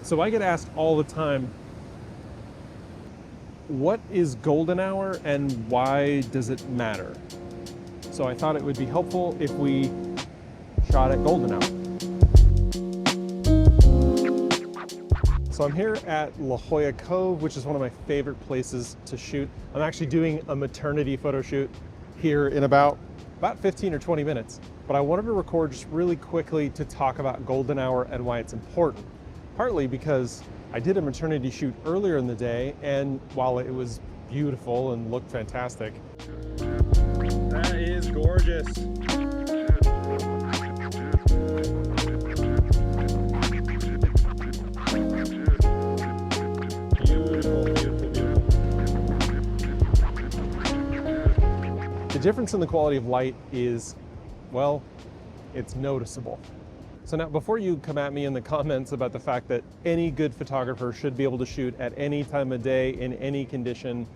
So I get asked all the time, what is golden hour and why does it matter? So I thought it would be helpful if we shot at golden hour. So I'm here at La Jolla Cove, which is one of my favorite places to shoot. I'm actually doing a maternity photo shoot here in about 15 or 20 minutes. But I wanted to record just really quickly to talk about golden hour and why it's important. Partly because I did a maternity shoot earlier in the day, and while it was beautiful and looked fantastic. That is gorgeous. Beautiful, beautiful, beautiful. The difference in the quality of light is, well, it's noticeable. So now, before you come at me in the comments about the fact that any good photographer should be able to shoot at any time of day, in any condition,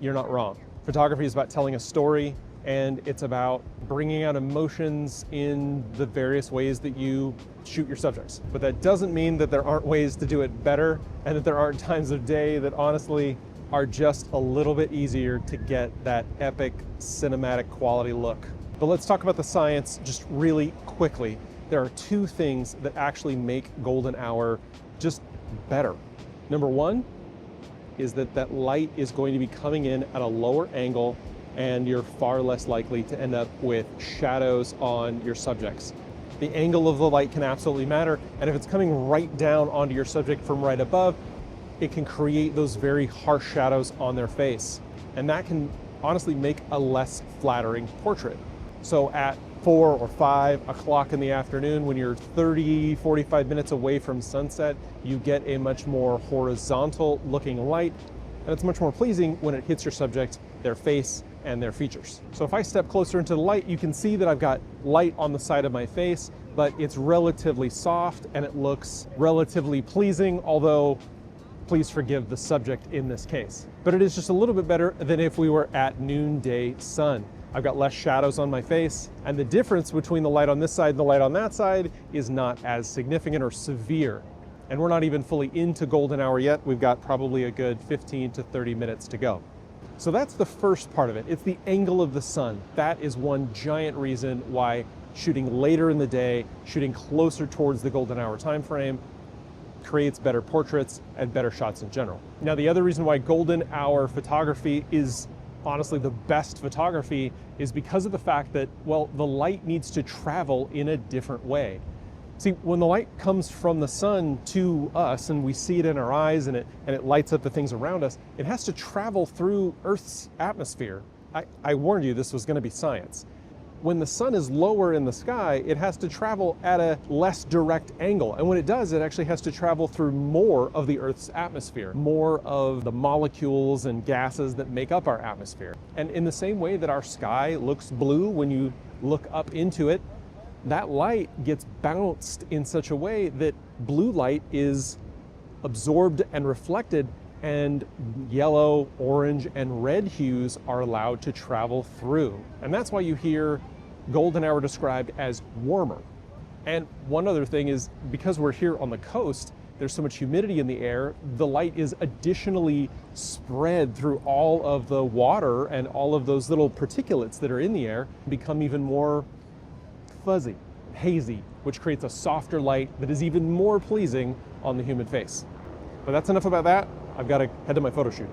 you're not wrong. Photography is about telling a story, and it's about bringing out emotions in the various ways that you shoot your subjects. But that doesn't mean that there aren't ways to do it better, and that there aren't times of day that honestly are just a little bit easier to get that epic cinematic quality look. But let's talk about the science just really quickly. There are two things that actually make golden hour just better. Number one is that light is going to be coming in at a lower angle, and you're far less likely to end up with shadows on your subjects. The angle of the light can absolutely matter, and if it's coming right down onto your subject from right above, it can create those very harsh shadows on their face. And that can honestly make a less flattering portrait. So at 4 or 5 o'clock in the afternoon, when you're 30, 45 minutes away from sunset, you get a much more horizontal looking light, and it's much more pleasing when it hits your subject, their face, and their features. So if I step closer into the light, you can see that I've got light on the side of my face, but it's relatively soft and it looks relatively pleasing, although please forgive the subject in this case. But it is just a little bit better than if we were at noonday sun. I've got less shadows on my face, and the difference between the light on this side and the light on that side is not as significant or severe. And we're not even fully into golden hour yet. We've got probably a good 15 to 30 minutes to go. So that's the first part of it. It's the angle of the sun. That is one giant reason why shooting later in the day, shooting closer towards the golden hour time frame, creates better portraits and better shots in general. Now, the other reason why golden hour photography is honestly the best photography is because of the fact that, well, the light needs to travel in a different way. See, when the light comes from the sun to us and we see it in our eyes and it lights up the things around us, it has to travel through Earth's atmosphere. I warned you this was going to be science. When the sun is lower in the sky, it has to travel at a less direct angle. And when it does, it actually has to travel through more of the Earth's atmosphere, more of the molecules and gases that make up our atmosphere. And in the same way that our sky looks blue when you look up into it, that light gets bounced in such a way that blue light is absorbed and reflected, and yellow, orange, and red hues are allowed to travel through. And that's why you hear golden hour described as warmer. And one other thing is, because we're here on the coast, there's so much humidity in the air, the light is additionally spread through all of the water, and all of those little particulates that are in the air become even more fuzzy, hazy, which creates a softer light that is even more pleasing on the human face. But that's enough about that. I've got to head to my photo shoot.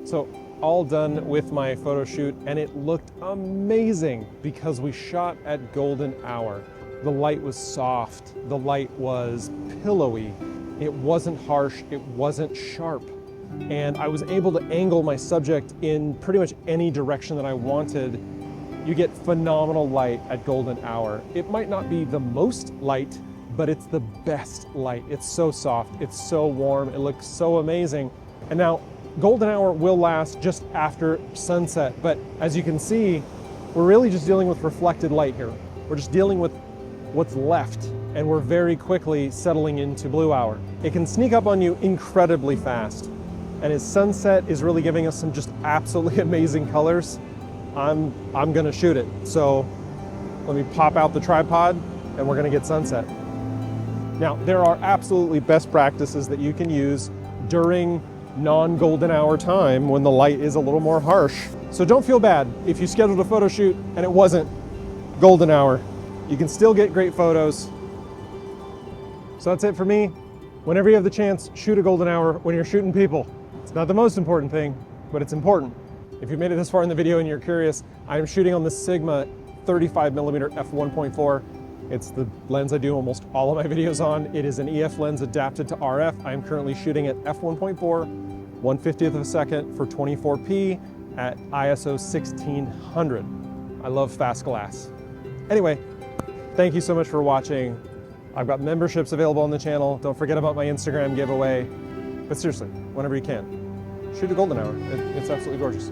So all done with my photo shoot, and it looked amazing because we shot at golden hour. The light was soft, the light was pillowy, it wasn't harsh, it wasn't sharp, and I was able to angle my subject in pretty much any direction that I wanted. You get phenomenal light at golden hour. It might not be the most light, but it's the best light. It's so soft, it's so warm, it looks so amazing. And now, golden hour will last just after sunset, but as you can see, we're really just dealing with reflected light here. We're just dealing with what's left, and we're very quickly settling into blue hour. It can sneak up on you incredibly fast, and as sunset is really giving us some just absolutely amazing colors, I'm gonna shoot it. So let me pop out the tripod and we're gonna get sunset. Now, there are absolutely best practices that you can use during non-golden hour time when the light is a little more harsh. So don't feel bad if you scheduled a photo shoot and it wasn't golden hour. You can still get great photos. So that's it for me. Whenever you have the chance, shoot a golden hour when you're shooting people. It's not the most important thing, but it's important. If you've made it this far in the video and you're curious, I am shooting on the Sigma 35mm f1.4. It's the lens I do almost all of my videos on. It is an EF lens adapted to RF. I am currently shooting at f1.4, 1/50th of a second for 24p at ISO 1600. I love fast glass. Anyway, thank you so much for watching. I've got memberships available on the channel. Don't forget about my Instagram giveaway. But seriously, whenever you can, shoot a golden hour. It's absolutely gorgeous.